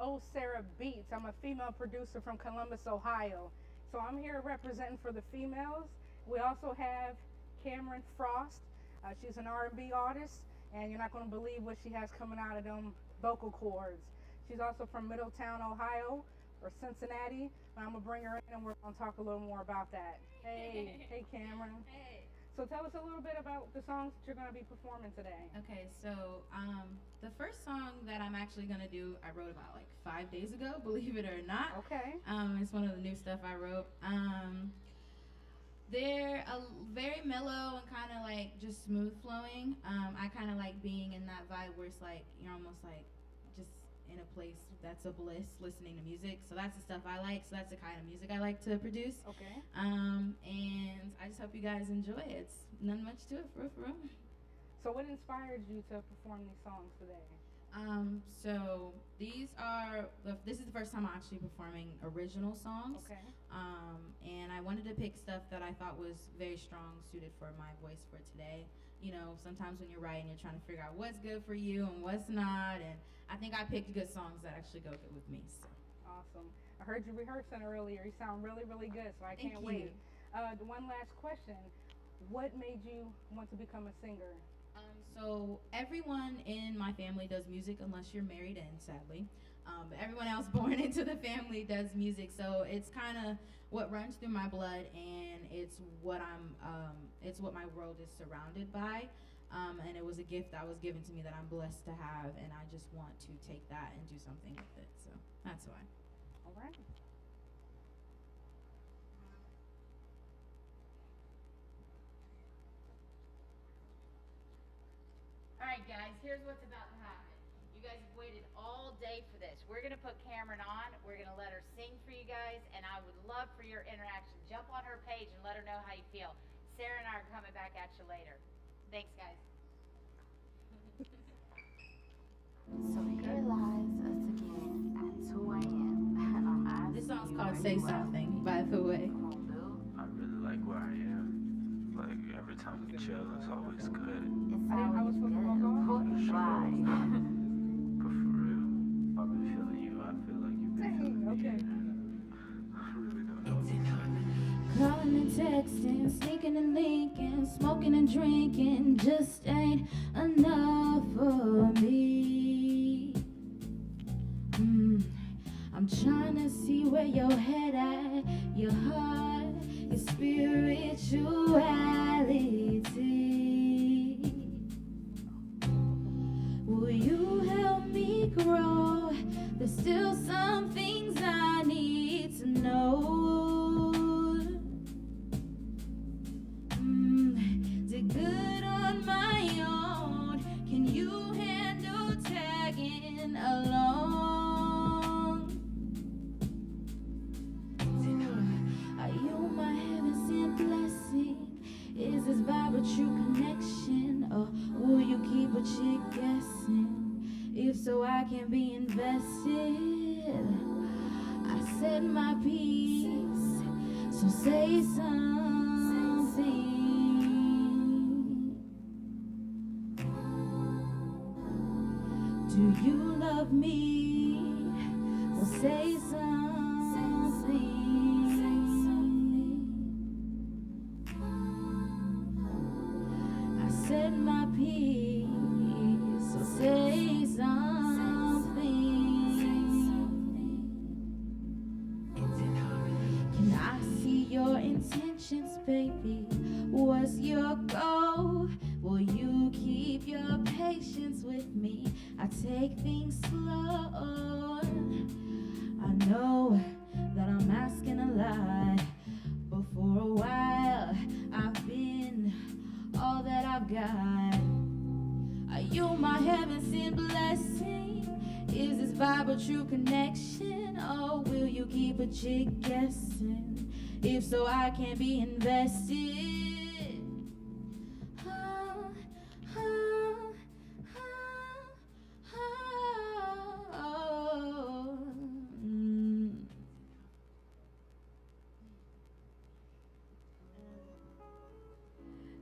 Oh Sarah Beats. I'm a female producer from Columbus, Ohio. So I'm here representing for the females. We also have Kammeron Frost. She's an R&B artist, and you're not going to believe what she has coming out of them vocal cords. She's also from Middletown, Ohio, or Cincinnati. And I'm gonna bring her in, and we're gonna talk a little more about that. Hey, hey, Kammeron. Hey. So tell us a little bit about the songs that you're gonna be performing today. Okay, so the first song that I'm actually gonna do, I wrote about like 5 days ago, believe it or not. Okay. It's one of the new stuff I wrote. They're very mellow and kind of like just smooth flowing. I kind of like being in that vibe where it's like you're almost like just in a place that's a bliss listening to music. So that's the stuff I like. So that's the kind of music I like to produce. Okay. And I just hope you guys enjoy it. It's nothing much to it, for real. So what inspired you to perform these songs today? So this is the first time I'm actually performing original songs. Okay. And I wanted to pick stuff that I thought was very strong, suited for my voice for today. You know, sometimes when you're writing, you're trying to figure out what's good for you and what's not. And I think I picked good songs that actually go good with me. So. Awesome. I heard you rehearsing earlier. You sound really, really good. So I can't wait. One last question. What made you want to become a singer? So everyone in my family does music unless you're married in, sadly. But everyone else born into the family does music, so it's kind of what runs through my blood, and it's what it's what my world is surrounded by. And it was a gift that was given to me that I'm blessed to have, and I just want to take that and do something with it. So that's why. All right. All right, guys, here's what's about to happen. You guys have waited all day for this. We're going to put Kammeron on. We're going to let her sing for you guys, and I would love for your interaction. Jump on her page and let her know how you feel. Sarah and I are coming back at you later. Thanks, guys. So here lies us again at 2 a.m. and I'm asking This song's you, called are Say you Something, asking by the way. Come on, Bill. I really like where I am. Like every time we chill, it's always good. It's I always was supposed to good. walk off? Boy, why? But for real, I've been feeling you. I feel like you've been feeling me. Okay. I really don't know. Calling and texting, sneaking and linking, smoking and drinking just ain't enough for me. I'm trying to see where your head at, your heart, your spirituality. Will you help me grow? There's still some things I need to know. Did good on my own. Can you handle tagging along? Are you my heaven sent blessing? Is this vibe a true connection? Or will you keep a chick guessing? If so, I can be invested. I said my piece, so say something. Do you love me? Well, say something. I said my piece, so say something. Can I see your intentions, baby? What's your goal? Will you keep your patience with me? I take things slow. I know that I'm asking a lot, but for a while I've been all that I've got. Are you my heaven sent blessing? Is this vibe a true connection? Or will you keep a chick guessing? If so, I can be invested.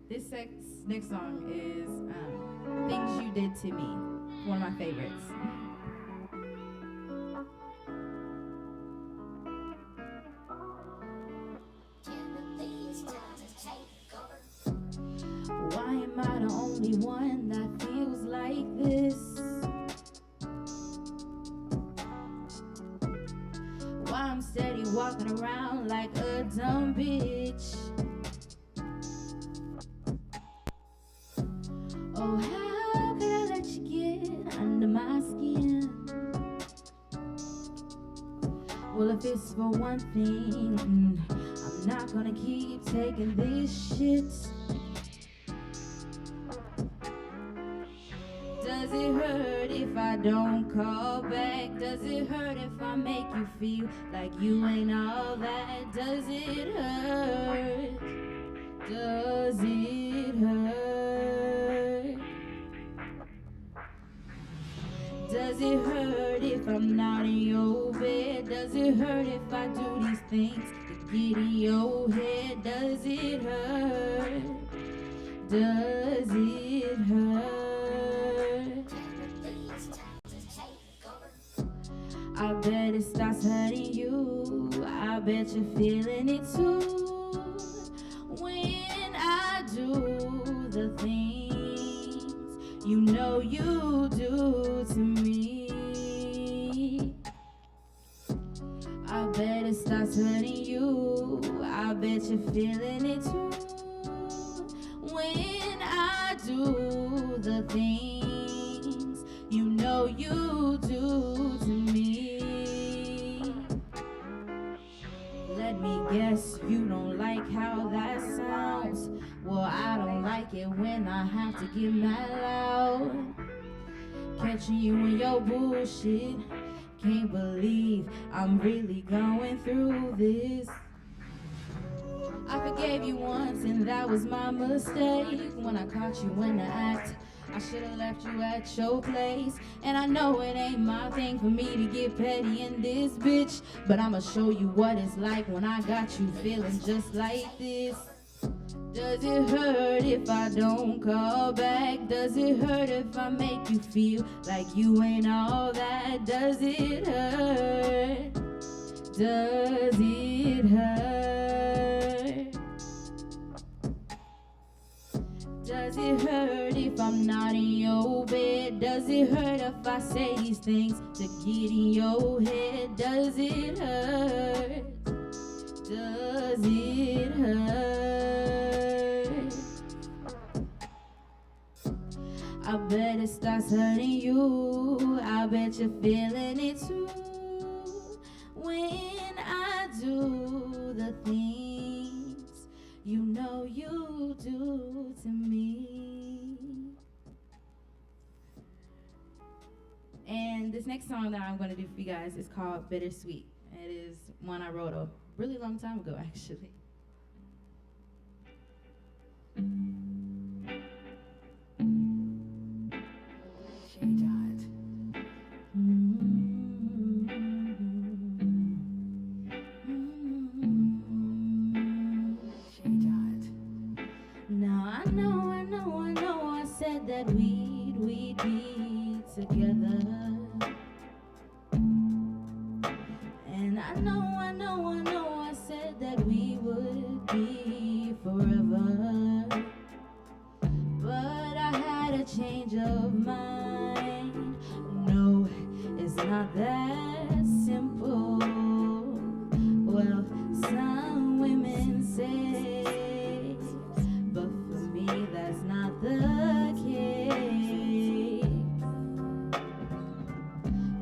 This next song is Things You Did to Me, one of my favorites. only one that feels like this. Why I'm steady walking around like a dumb bitch. Oh, how could I let you get under my skin? Well, if it's for one thing, I'm not gonna keep taking this shit. Does it hurt if I don't call back? Does it hurt if I make you feel like you ain't all that? Does it hurt? Does it hurt? Does it hurt if I'm not in your bed? Does it hurt if I do these things to get in your head? Does it hurt? Does it hurt? I bet it starts hurting you. I bet you're feeling it too. When I do the things you know you do to me, I bet it starts hurting you. I bet you're feeling it too. When I do the things you know you do to me. Let me guess, you don't like how that sounds. Well, I don't like it when I have to get mad loud. Catching you in your bullshit. Can't believe I'm really going through this. I forgave you once and that was my mistake. When I caught you in the act, I should've left you at your place. And I know it ain't my thing for me to get petty in this bitch, but I'ma show you what it's like when I got you feeling just like this. Does it hurt if I don't call back? Does it hurt if I make you feel like you ain't all that? Does it hurt? Does it hurt? Does it hurt if I'm not in your bed? Does it hurt if I say these things to get in your head? Does it hurt? Does it hurt? I bet it starts hurting you. I bet you're feeling it too. When I do the things you know you do to me. And this next song that I'm going to do for you guys is called Bittersweet. It is one I wrote a really long time ago, actually. Now I said that we'd be together. And I know I said that we would be forever. But I had a change of mind. No, it's not that simple. Well, some women say, but for me that's not the case.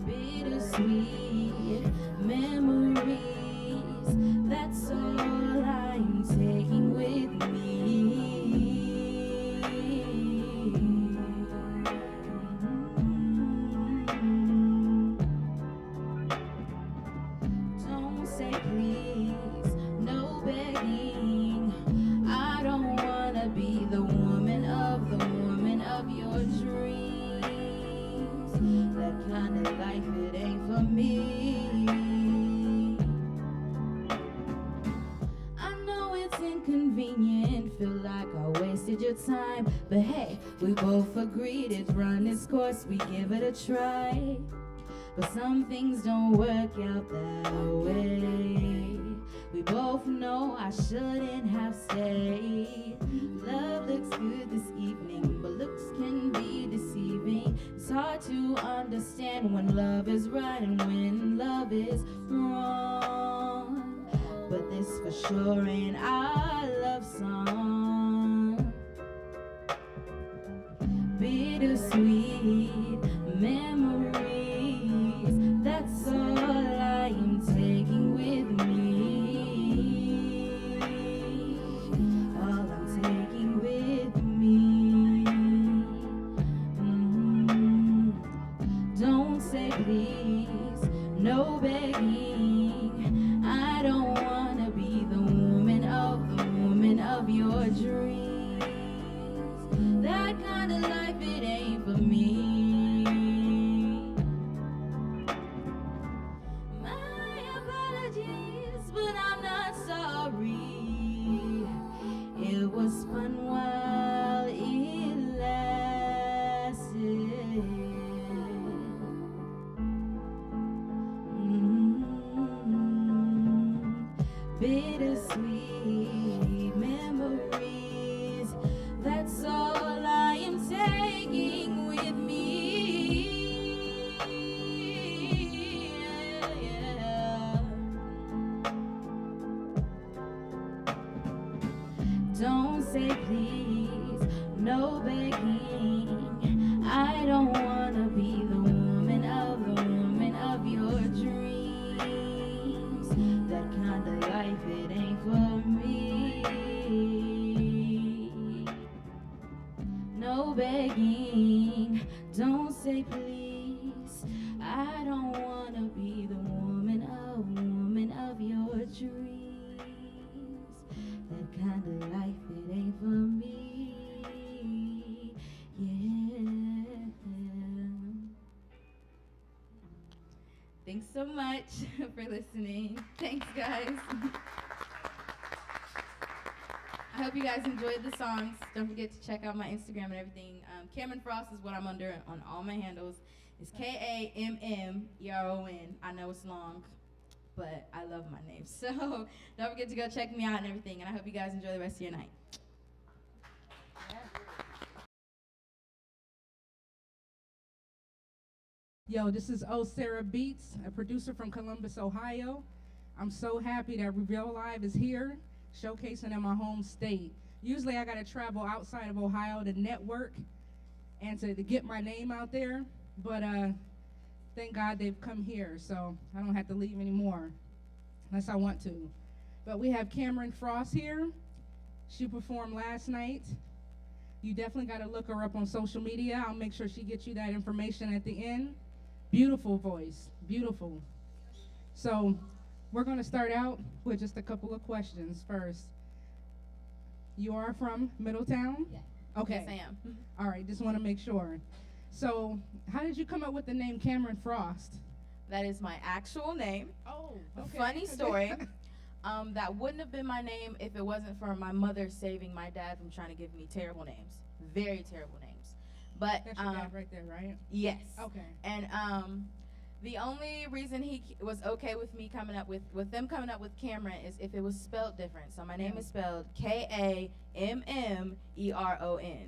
Bittersweet memories, that's all I'm taking with me. Don't say please, no begging. I don't wanna be the woman of your dreams. That kind of life, it ain't for me. I know it's inconvenient, feel like I wasted your time, but hey, we both agreed it's run its course, we give it a try. But some things don't work out that way. We both know I shouldn't have stayed. Love looks good this evening, but look hard to understand when love is right and when love is wrong. But this for sure ain't our love song. Bittersweet memories, that's all I am taking with me. All I'm taking with me. Don't say please, no begging. I don't wanna be the woman of your dreams. That kind of life, it ain't for me. My apologies, but I'm not sorry. It was fun while it lasted. Bittersweet memories, that's all I am taking with me. Don't say please, no begging. I don't wanna be the woman of your dreams. That kind of life, it ain't for me. No begging, don't say please. I don't wanna be the woman of your dreams. That kind of life, it ain't for me. Yeah. Thanks so much for listening. Thanks, guys. I hope you guys enjoyed the songs. Don't forget to check out my Instagram and everything. Kammeron Frost is what I'm under on all my handles. It's Kammeron. I know it's long, but I love my name. So don't forget to go check me out and everything. And I hope you guys enjoy the rest of your night. Yo, this is Sarah Beats, a producer from Columbus, Ohio. I'm so happy that Reveal Live is here, showcasing in my home state. Usually I gotta travel outside of Ohio to network and to get my name out there, but thank God they've come here, so I don't have to leave anymore, unless I want to. But we have Kammeron Frost here. She performed last night. You definitely gotta look her up on social media. I'll make sure she gets you that information at the end. Beautiful voice, beautiful. So we're gonna start out with just a couple of questions first. You are from Middletown? Yeah. Okay. Yes, I am. All right, just wanna make sure. So how did you come up with the name Kammeron Frost? That is my actual name. Oh, okay. Funny story. That wouldn't have been my name if it wasn't for my mother saving my dad from trying to give me terrible names. Very terrible names. But That's your dad right there, right? yes. Okay. And the only reason he was okay with me coming up with them coming up with Kammeron is if it was spelled different. So my name is spelled Kammeron.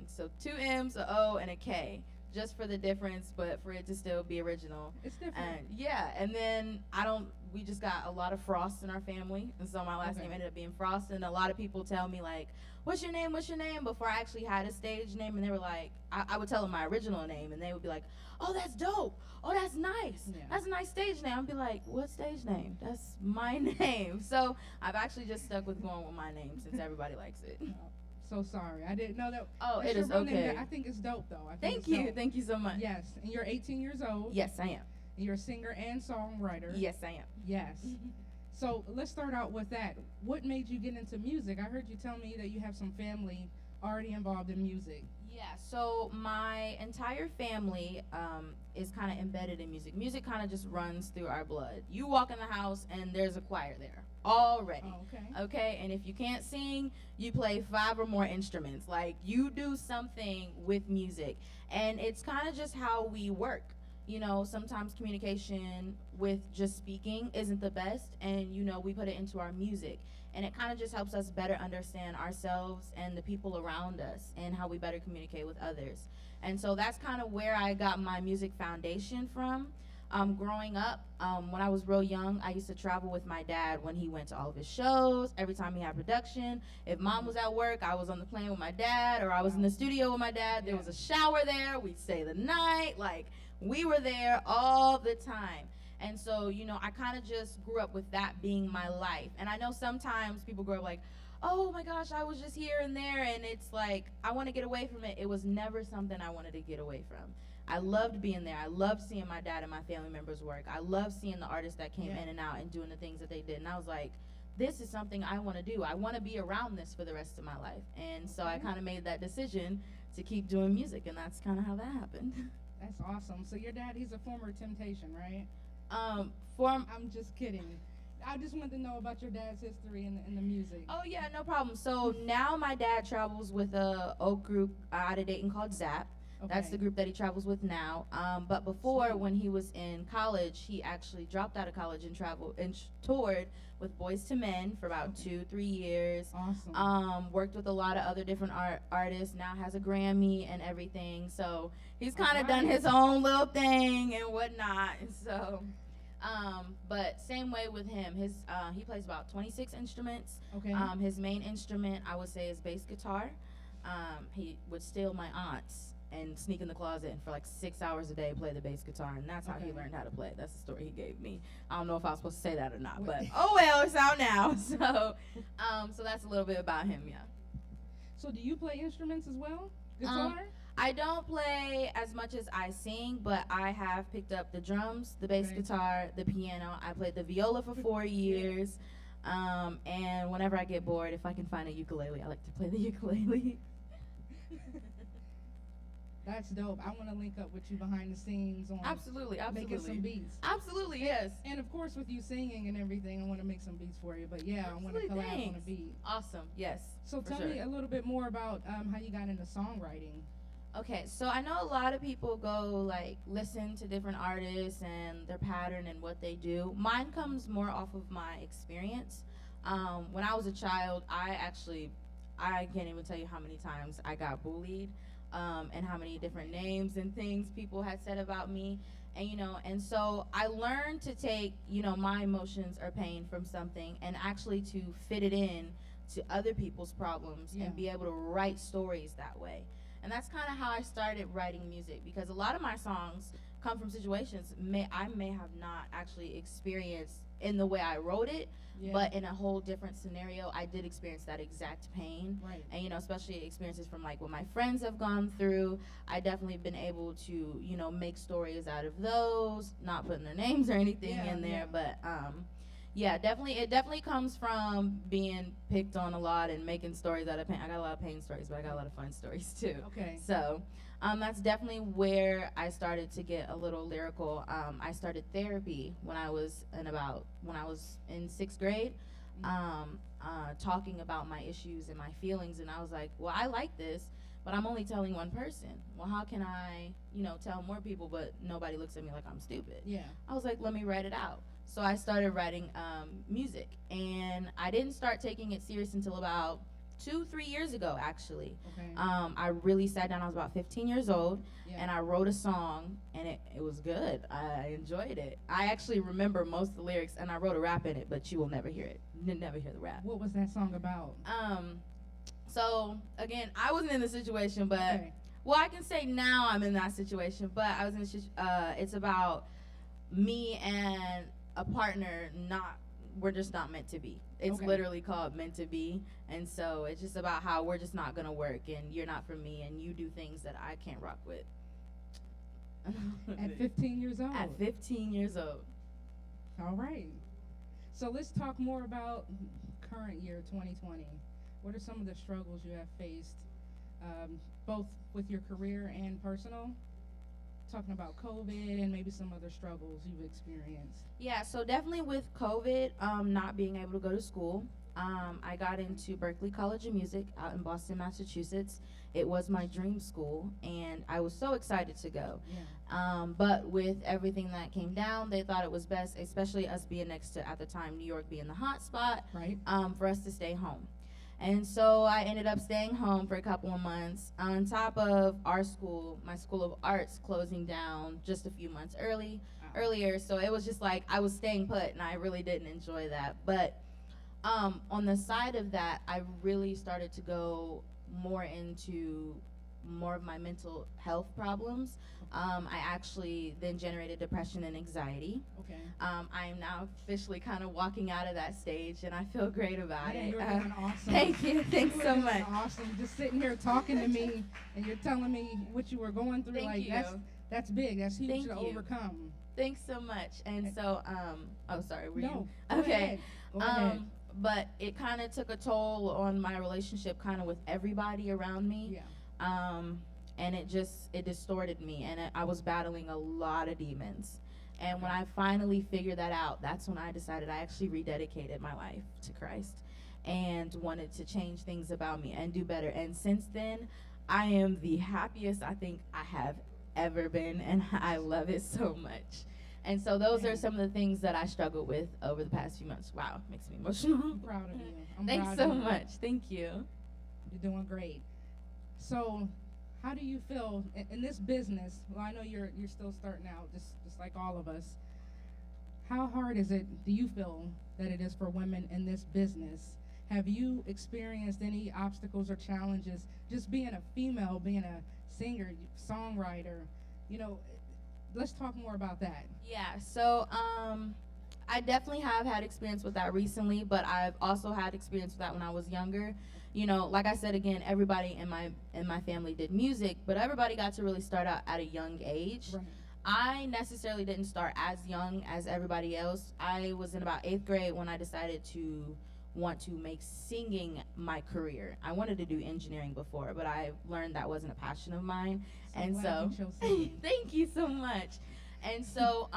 So 2 M's, a O, and a K, just for the difference, but for it to still be original. It's different. And yeah, and then we just got a lot of Frost in our family, and so my last name ended up being Frost. And a lot of people tell me like, what's your name before I actually had a stage name, and they were like, I would tell them my original name, and they would be like, oh, that's dope, oh, that's nice, that's a nice stage name. I'd be like, what stage name? That's my name. So I've actually just stuck with going with my name since everybody likes it. So sorry, I didn't know that. Oh, That's it your is real name. okay. I think it's dope though. Thank you so much. Yes, and you're 18 years old. Yes, I am. And you're a singer and songwriter. Yes, I am. Yes. So let's start out with that. What made you get into music? I heard you tell me that you have some family already involved in music. Yeah, so my entire family is kind of embedded in music. Music kind of just runs through our blood. You walk in the house and there's a choir there already. Oh, okay. Okay, and if you can't sing, you play 5 or more instruments. Like, you do something with music. And it's kind of just how we work. You know, sometimes communication with just speaking isn't the best, and, you know, we put it into our music. and it kind of just helps us better understand ourselves and the people around us and how we better communicate with others. And so that's kind of where I got my music foundation from. Growing up, when I was real young, I used to travel with my dad when he went to all of his shows. Every time he had production, if mom was at work, I was on the plane with my dad, or I was in the studio with my dad. There was a shower there. We'd stay the night. Like, we were there all the time. And so, you know, I kind of just grew up with that being my life. And I know sometimes people grow up like, oh my gosh, I was just here and there, and it's like, I want to get away from it. It was never something I wanted to get away from. I loved being there. I loved seeing my dad and my family members work. I loved seeing the artists that came in and out and doing the things that they did. And I was like, this is something I want to do. I want to be around this for the rest of my life. And so I kind of made that decision to keep doing music, and that's kind of how that happened. That's awesome. So your dad, he's a former Temptation, right? I'm just kidding. I just want to know about your dad's history in the music. Oh yeah, no problem. So now my dad travels with a old group out of Dayton called Zap. Okay. That's the group that he travels with now. But before, when he was in college, he actually dropped out of college and traveled and toured with Boys to Men for about 2-3 years. Awesome. Worked with a lot of other different artists. Now has a Grammy and everything. So he's kind of done his own little thing and whatnot. So, but same way with him. He plays about 26 instruments. Okay. His main instrument, I would say, is bass guitar. He would steal my aunt's and sneak in the closet and for like 6 hours a day play the bass guitar, and that's how he learned how to play. That's the story he gave me. I don't know if I was supposed to say that or not, but oh well, it's out now. So so that's a little bit about him. Yeah. So do you play instruments as well? Guitar? I don't play as much as I sing, but I have picked up the drums, the bass guitar, the piano. I played the viola for 4 years, and whenever I get bored, if I can find a ukulele, I like to play the ukulele. That's dope. I want to link up with you behind the scenes on Absolutely. making some beats. Absolutely, yes. And of course, with you singing and everything, I want to make some beats for you. But yeah, I want to collab on a beat. Awesome. Yes. So tell me a little bit more about how you got into songwriting. Okay, so I know a lot of people go like listen to different artists and their pattern and what they do. Mine comes more off of my experience. When I was a child, I can't even tell you how many times I got bullied. And how many different names and things people had said about me. And, you know, and so I learned to take, you know, my emotions or pain from something and actually to fit it in to other people's problems and be able to write stories that way. And that's kind of how I started writing music, because a lot of my songs come from situations I may have not actually experienced in the way I wrote it, but in a whole different scenario, I did experience that exact pain. Right. And, you know, especially experiences from like what my friends have gone through, I definitely been able to, you know, make stories out of those, not putting their names or anything in there, but yeah, definitely, it definitely comes from being picked on a lot and making stories out of pain. I got a lot of pain stories, but I got a lot of fun stories too. Okay. So that's definitely where I started to get a little lyrical. I started therapy when I was in 6th grade, talking about my issues and my feelings, and I was like, well, I like this, but I'm only telling one person. Well, how can I, you know, tell more people, but nobody looks at me like I'm stupid? Yeah. I was like, let me write it out. So I started writing music, and I didn't start taking it serious until about 2-3 years ago, actually. Okay. I really sat down. I was about 15 years old, and I wrote a song, and it was good. I enjoyed it. I actually remember most of the lyrics, and I wrote a rap in it, but you will never hear it. You'll never hear the rap. What was that song about? So again, I wasn't in the situation, but well, I can say now I'm in that situation. But I was in. It's about me and a partner. We're just not meant to be. It's literally called Meant to Be. And so it's just about how we're just not going to work, and you're not for me, and you do things that I can't rock with. At 15 years old? At 15 years old. All right. So let's talk more about current year, 2020. What are some of the struggles you have faced, both with your career and personal? Talking about COVID and maybe some other struggles you've experienced. Yeah, so definitely with COVID, not being able to go to school, I got into Berklee College of Music out in Boston, Massachusetts. It was my dream school, and I was so excited to go. Yeah. But with everything that came down, they thought it was best, especially us being next to, at the time, New York being the hot spot, Right. for us to stay home. And so I ended up staying home for a couple of months. On top of our school, my School of Arts closing down just a few months earlier. So it was just like I was staying put, and I really didn't enjoy that. But on the side of that, I really started to go more into more of my mental health problems. I actually then generated depression and anxiety. Okay. I am now officially kind of walking out of that stage, and I feel great about Man, it. you're doing awesome. Thank you. Thanks You so are doing much. Awesome. Just sitting here talking to me, and you're telling me what you were going through. Thank like you. that's big. That's huge Thank to you. overcome. Thanks so much. And so, oh, sorry. Were No. you? Go Okay. ahead. Go ahead. But it kind of took a toll on my relationship, kind of with everybody around me. Yeah. And it distorted me, and I was battling a lot of demons. And when I finally figured that out, that's when I decided I actually rededicated my life to Christ and wanted to change things about me and do better. And since then, I am the happiest I think I have ever been, and I love it so much. And so those are some of the things that I struggled with over the past few months. Wow, makes me emotional. I'm proud of you. I'm Thanks proud so of you. much. Thank you. You're doing great. So, how do you feel in this business? Well, I know you're still starting out, just like all of us. How hard do you feel that it is for women in this business? Have you experienced any obstacles or challenges just being a female, being a singer, songwriter? You know, let's talk more about that. Yeah, so I definitely have had experience with that recently, but I've also had experience with that when I was younger. You know, like I said again, everybody in my family did music, but everybody got to really start out at a young age. Right. I necessarily didn't start as young as everybody else. I was in about 8th grade when I decided to want to make singing my career. I wanted to do engineering before, but I learned that wasn't a passion of mine. And glad so you chose singing. thank you so much. And so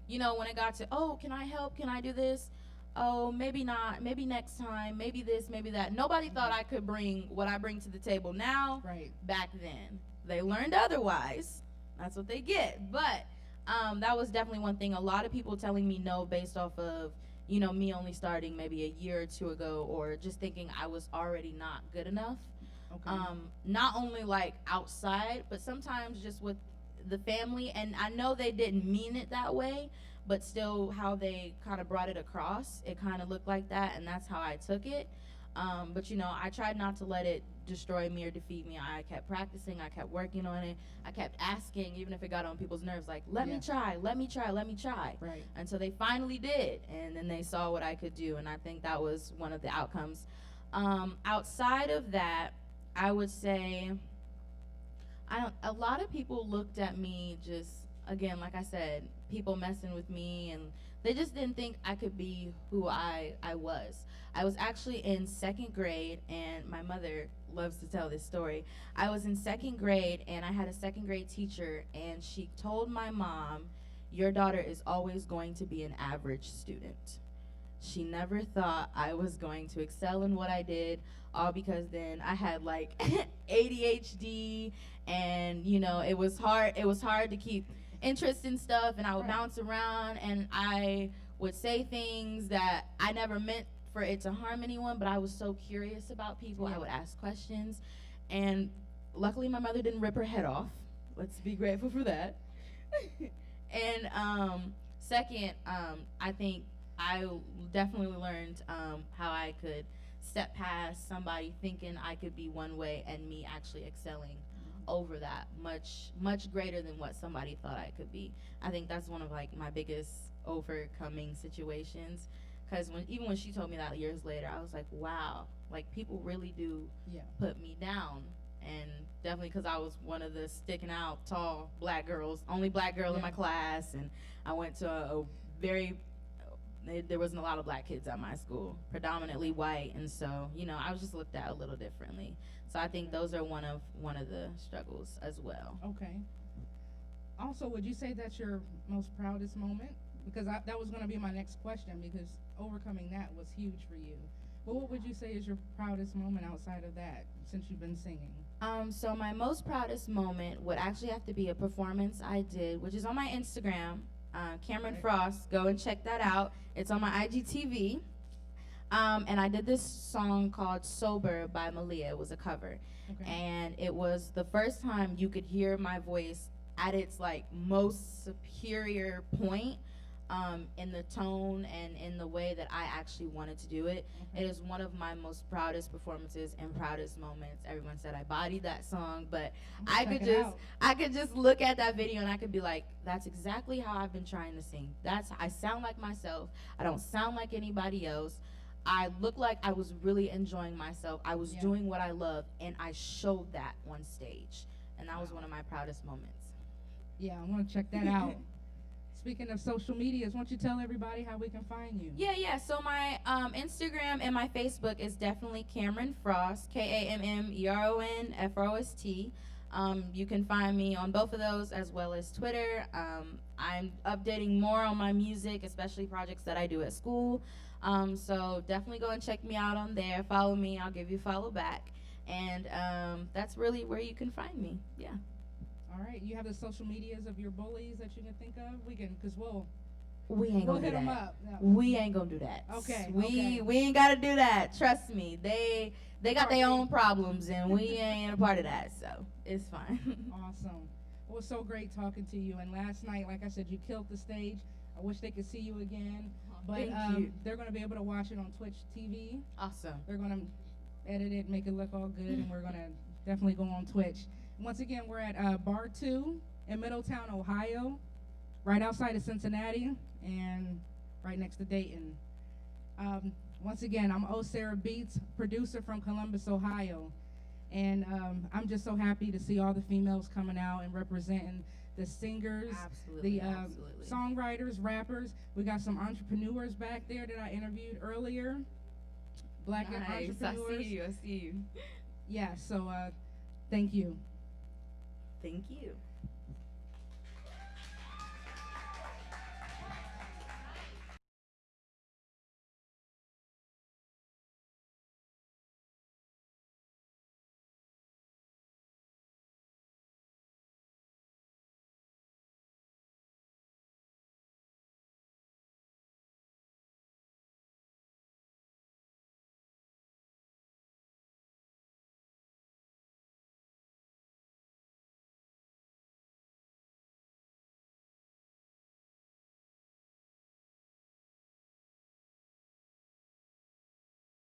you know, when it got to, oh, can I help? Can I do this? Oh, maybe not. Maybe next time. Maybe this, maybe that. Nobody thought I could bring what I bring to the table now. Right. Back then, they learned otherwise. That's what they get. But that was definitely one thing. A lot of people telling me no based off of, you know, me only starting maybe a year or two ago, or just thinking I was already not good enough. Okay. Not only like outside, but sometimes just with the family. And I know they didn't mean it that way, but still how they kind of brought it across, it kind of looked like that, and that's how I took it. But you know, I tried not to let it destroy me or defeat me. I kept practicing, I kept working on it, I kept asking, even if it got on people's nerves, like, let me try, let me try, let me try. Right. Until they finally did, and then they saw what I could do, and I think that was one of the outcomes. Outside of that, I would say, a lot of people looked at me just, again, like I said, people messing with me, and they just didn't think I could be who I was. I was actually in 2nd grade, and my mother loves to tell this story. I was in 2nd grade, and I had a 2nd grade teacher, and she told my mom, your daughter is always going to be an average student. She never thought I was going to excel in what I did, all because then I had like ADHD, and you know, it was hard to keep interest in stuff, and I would bounce around, and I would say things that I never meant for it to harm anyone, but I was so curious about people. I would ask questions, and luckily my mother didn't rip her head off. Let's be grateful for that. And second, I think I definitely learned how I could step past somebody thinking I could be one way and me actually excelling over that much greater than what somebody thought I could be. I think that's one of like my biggest overcoming situations, because even when she told me that years later, I was like, wow, like people really do put me down. And definitely because I was one of the sticking out tall black girls, only black girl in my class, and I went to there wasn't a lot of black kids at my school, predominantly white, and so, you know, I was just looked at a little differently. So I think those are one of the struggles as well. Okay. Also, would you say that's your most proudest moment? Because that was going to be my next question, because overcoming that was huge for you. Well, what would you say is your proudest moment outside of that since you've been singing? So my most proudest moment would actually have to be a performance I did, which is on my Instagram, Kammeron Right. Frost. Go and check that out. It's on my IGTV. And I did this song called Sober by Malia. It was a cover. Okay. And it was the first time you could hear my voice at its like most superior point, in the tone and in the way that I actually wanted to do it. Okay. It is one of my most proudest performances and proudest moments. Everyone said I bodied that song, but I Check could it just out. I could just look at that video and I could be like, that's exactly how I've been trying to sing. I sound like myself. I don't sound like anybody else. I look like I was really enjoying myself. I was Yeah. doing what I love, and I showed that on stage. And that was Wow. one of my proudest moments. Yeah, I want to check that out. Speaking of social medias, why don't you tell everybody how we can find you? Yeah. So my Instagram and my Facebook is definitely Kammeron Frost, KammeronFrost. You can find me on both of those as well as Twitter. I'm updating more on my music, especially projects that I do at school. So definitely go and check me out on there. Follow me. I'll give you a follow back. And that's really where you can find me. Yeah. All right, you have the social medias of your bullies that you can think of. We can, cause We ain't we'll gonna hit do them that. up. No. We ain't gonna do that. Okay, We okay. we ain't gotta do that. Trust me. They got their Alright. own problems and we ain't a part of that. So it's fine. Awesome. It was so great talking to you. And last night, like I said, you killed the stage. I wish they could see you again. But Thank you. they're gonna be able to watch it on Twitch TV. Awesome. They're gonna edit it, make it look all good, and we're gonna definitely go on Twitch. Once again, we're at Bar 2 in Middletown, Ohio, right outside of Cincinnati and right next to Dayton. Once again, I'm O Sarah Beats, producer from Columbus, Ohio. And I'm just so happy to see all the females coming out and representing the singers, Absolutely. the songwriters, rappers. We got some entrepreneurs back there that I interviewed earlier. Black Nice. I entrepreneurs. see you. Yeah, so thank you. Thank you.